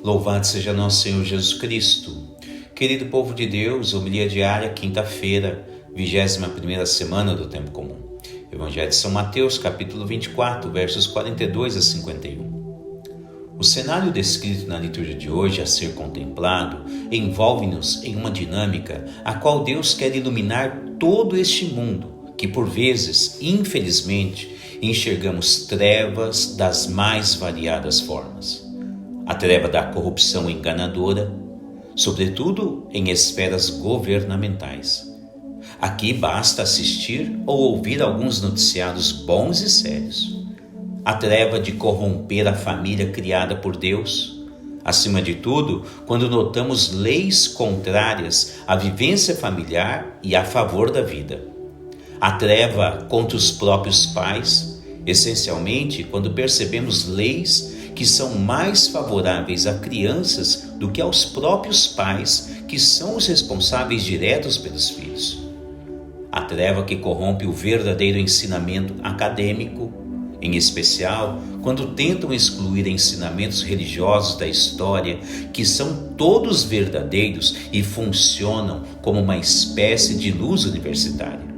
Louvado seja nosso Senhor Jesus Cristo. Querido povo de Deus, homilia diária, quinta-feira, 21ª semana do Tempo Comum. Evangelho de São Mateus, capítulo 24, versos 42 a 51. O cenário descrito na liturgia de hoje a ser contemplado envolve-nos em uma dinâmica a qual Deus quer iluminar todo este mundo, que por vezes, infelizmente, enxergamos trevas das mais variadas formas. A treva da corrupção enganadora, sobretudo em esferas governamentais. Aqui basta assistir ou ouvir alguns noticiários bons e sérios. A treva de corromper a família criada por Deus. Acima de tudo, quando notamos leis contrárias à vivência familiar e a favor da vida. A treva contra os próprios pais, essencialmente quando percebemos leis que são mais favoráveis a crianças do que aos próprios pais, que são os responsáveis diretos pelos filhos. A treva que corrompe o verdadeiro ensinamento acadêmico, em especial quando tentam excluir ensinamentos religiosos da história, que são todos verdadeiros e funcionam como uma espécie de luz universitária.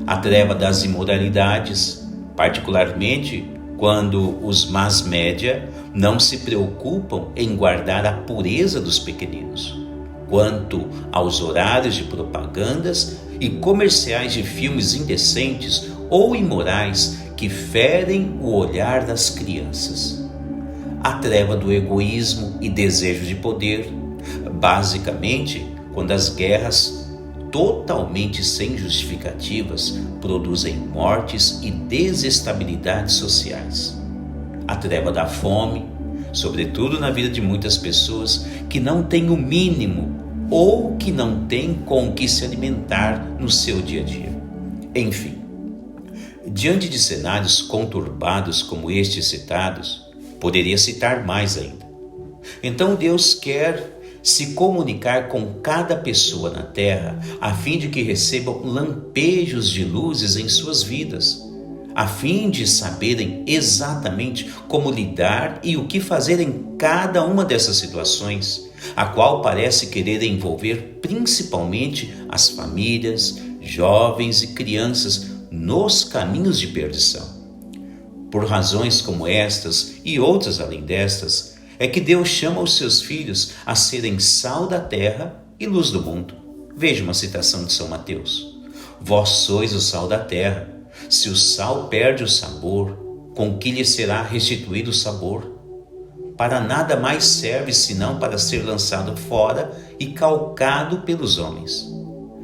A treva das imoralidades, particularmente quando os mass média não se preocupam em guardar a pureza dos pequeninos, quanto aos horários de propagandas e comerciais de filmes indecentes ou imorais que ferem o olhar das crianças. A treva do egoísmo e desejo de poder, basicamente quando as guerras totalmente sem justificativas produzem mortes e desestabilidades sociais. A treva da fome, sobretudo na vida de muitas pessoas que não têm o mínimo ou que não têm com o que se alimentar no seu dia a dia. Enfim, diante de cenários conturbados como estes citados, poderia citar mais ainda. Então Deus quer se comunicar com cada pessoa na terra, a fim de que recebam lampejos de luzes em suas vidas, a fim de saberem exatamente como lidar e o que fazer em cada uma dessas situações, a qual parece querer envolver principalmente as famílias, jovens e crianças nos caminhos de perdição. Por razões como estas e outras além destas, é que Deus chama os seus filhos a serem sal da terra e luz do mundo. Veja uma citação de São Mateus. Vós sois o sal da terra. Se o sal perde o sabor, com que lhe será restituído o sabor? Para nada mais serve senão para ser lançado fora e calcado pelos homens.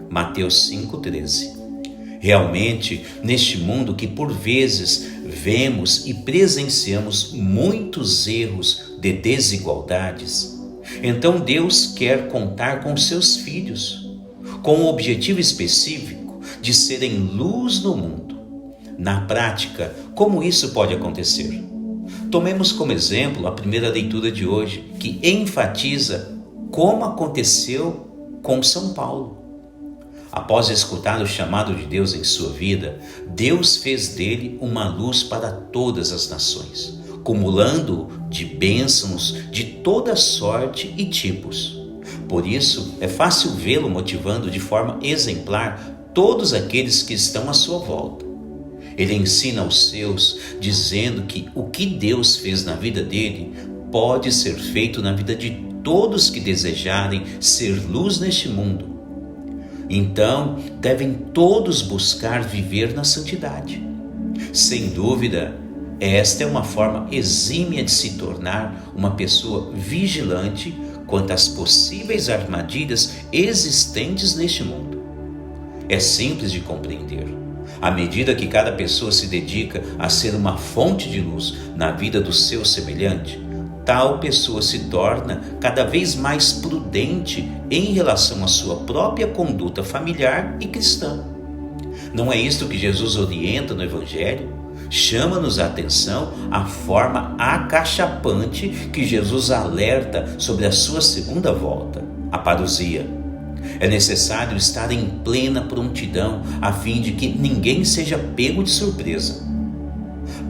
Mateus 5,13. Realmente, neste mundo que por vezes vemos e presenciamos muitos erros de desigualdades, então Deus quer contar com seus filhos, com o objetivo específico de serem luz no mundo. Na prática, como isso pode acontecer? Tomemos como exemplo a primeira leitura de hoje, que enfatiza como aconteceu com São Paulo. Após escutar o chamado de Deus em sua vida, Deus fez dele uma luz para todas as nações, cumulando de bênçãos de toda sorte e tipos. Por isso, é fácil vê-lo motivando de forma exemplar todos aqueles que estão à sua volta. Ele ensina aos seus, dizendo que o que Deus fez na vida dele pode ser feito na vida de todos que desejarem ser luz neste mundo. Então, devem todos buscar viver na santidade. Sem dúvida, esta é uma forma exímia de se tornar uma pessoa vigilante quanto às possíveis armadilhas existentes neste mundo. É simples de compreender. À medida que cada pessoa se dedica a ser uma fonte de luz na vida do seu semelhante, tal pessoa se torna cada vez mais prudente em relação à sua própria conduta familiar e cristã. Não é isto que Jesus orienta no Evangelho? Chama-nos a atenção a forma acachapante que Jesus alerta sobre a sua segunda volta, a parousia. É necessário estar em plena prontidão a fim de que ninguém seja pego de surpresa.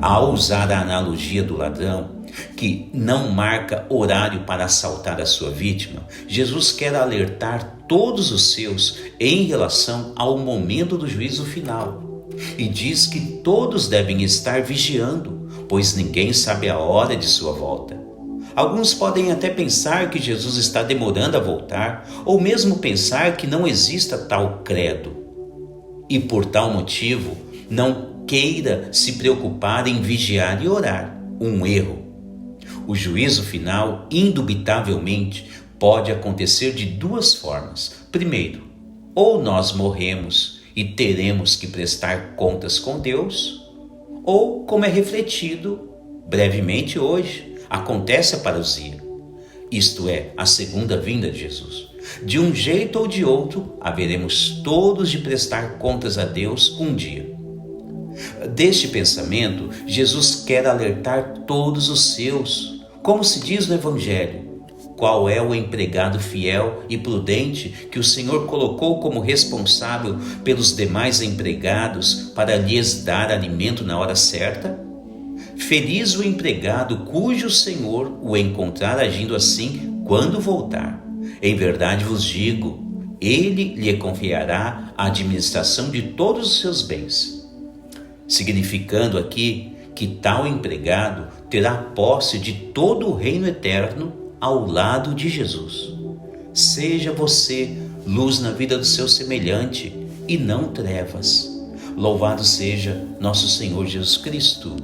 Ao usar a analogia do ladrão, que não marca horário para assaltar a sua vítima, Jesus quer alertar todos os seus em relação ao momento do juízo final. E diz que todos devem estar vigiando, pois ninguém sabe a hora de sua volta. Alguns podem até pensar que Jesus está demorando a voltar, ou mesmo pensar que não exista tal credo. E por tal motivo, não queira se preocupar em vigiar e orar. Um erro. O juízo final, indubitavelmente, pode acontecer de duas formas. Primeiro, ou nós morremos e teremos que prestar contas com Deus, ou, como é refletido brevemente hoje, acontece a parousia, isto é, a segunda vinda de Jesus. De um jeito ou de outro, haveremos todos de prestar contas a Deus um dia. Deste pensamento, Jesus quer alertar todos os seus, como se diz no Evangelho. Qual é o empregado fiel e prudente que o Senhor colocou como responsável pelos demais empregados para lhes dar alimento na hora certa? Feliz o empregado cujo Senhor o encontrar agindo assim quando voltar. Em verdade vos digo, ele lhe confiará a administração de todos os seus bens. Significando aqui que tal empregado terá posse de todo o reino eterno ao lado de Jesus. Seja você luz na vida do seu semelhante e não trevas. Louvado seja nosso Senhor Jesus Cristo.